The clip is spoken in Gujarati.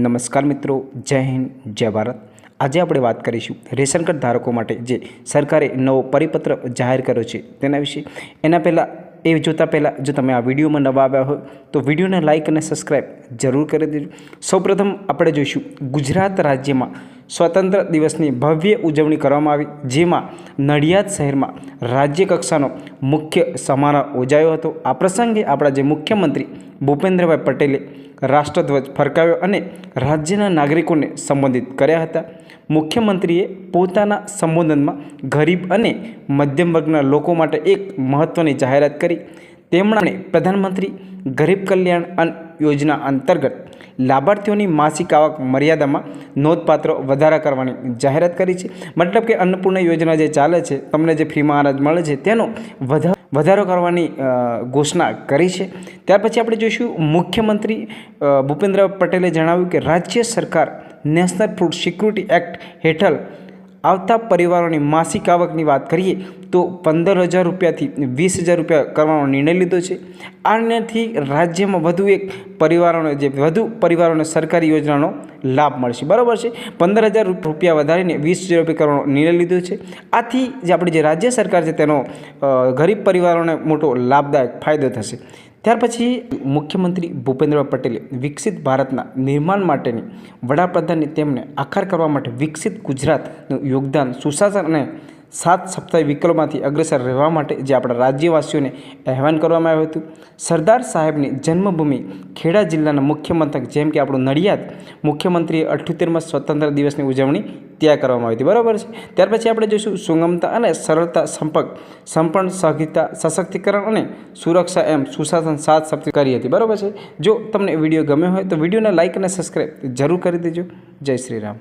નમસ્કાર મિત્રો, જય હિન્દ, જય ભારત। આજે આપણે વાત કરીશું રેશન કાર્ડ ધારકો માટે જે સરકારે નવો પરિપત્ર જાહેર કર્યો છે તેના વિશે। એના પહેલાં એ જોતા પહેલાં જો તમે આ વિડીયોમાં નવા આવ્યા હોય તો વિડીયોને લાઇક અને સબસ્ક્રાઈબ જરૂર કરી દેજો। સૌપ્રથમ આપણે જોઈશું ગુજરાત રાજ્યમાં સ્વતંત્ર દિવસની ભવ્ય ઉજવણી કરવામાં આવી, જેમાં નડિયાદ શહેરમાં રાજ્ય કક્ષાનો મુખ્ય સમારોહ યોજાયો હતો। આ પ્રસંગે આપણા જે મુખ્યમંત્રી ભૂપેન્દ્રભાઈ પટેલે રાષ્ટ્રધ્વજ ફરકાવ્યો અને રાજ્યના નાગરિકોને સંબોધિત કર્યા હતા। મુખ્યમંત્રીએ પોતાના સંબોધનમાં ગરીબ અને મધ્યમ વર્ગના લોકો માટે એક મહત્ત્વની જાહેરાત કરી। તેમણે પ્રધાનમંત્રી ગરીબ કલ્યાણ અન્ન યોજના અંતર્ગત લાભાર્થીઓની માસિક આવક મર્યાદામાં નોંધપાત્ર વધારા કરવાની જાહેરાત કરી છે। મતલબ કે અન્નપૂર્ણા યોજના જે ચાલે છે, તમને જે ફ્રીમાં અનાજ મળે છે તેનો વધારો કરવાની ઘોષણા કરી છે। ત્યાર પછી આપણે જોઈશું મુખ્યમંત્રી ભૂપેન્દ્ર પટેલે જણાવ્યું કે રાજ્ય સરકાર નેશનલ ફૂડ સિક્યુરિટી એક્ટ હેઠળ આવતા પરિવારોની માસિક આવકની વાત કરીએ તો 15,000 રૂપિયાથી 20,000 રૂપિયા કરવાનો નિર્ણય લીધો છે। આ નિર્ણયથી રાજ્યમાં વધુ પરિવારોને સરકારી યોજનાનો લાભ મળશે, બરાબર છે। 15,000 રૂપિયા વધારીને 20,000 રૂપિયા કરવાનો નિર્ણય લીધો છે। આથી જે આપણી જે રાજ્ય સરકાર છે તેનો ગરીબ પરિવારોને મોટો લાભદાયક ફાયદો થશે। ત્યાર પછી મુખ્યમંત્રી ભૂપેન્દ્ર પટેલે વિકસિત ભારતના નિર્માણ માટેની વડાપ્રધાનની તેમને આકાર કરવા માટે વિકસિત ગુજરાતનું યોગદાન, સુશાસન અને 7 સપ્તાહી વિકલ્પમાંથી અગ્રસર રહેવા માટે જે આપણા રાજ્યવાસીઓને આહ્વાન કરવામાં આવ્યું હતું। સરદાર સાહેબની જન્મભૂમિ ખેડા જિલ્લાના મુખ્ય મથક જેમ કે આપણું નડિયાદ, મુખ્યમંત્રીએ 78મા સ્વતંત્ર દિવસની ઉજવણી ત્યાં કરવામાં આવી હતી, બરાબર છે। ત્યાર પછી આપણે જોઈશું સુગમતા અને સરળતા, સંપન્ન સહયોગિતા, સશક્તિકરણ અને સુરક્ષા એમ સુશાસન 7 સપ્તાહ કરી હતી, બરાબર છે। જો તમને વિડીયો ગમ્યો હોય તો વિડીયોને લાઇક અને સબસ્ક્રાઈબ જરૂર કરી દેજો। જય શ્રી રામ।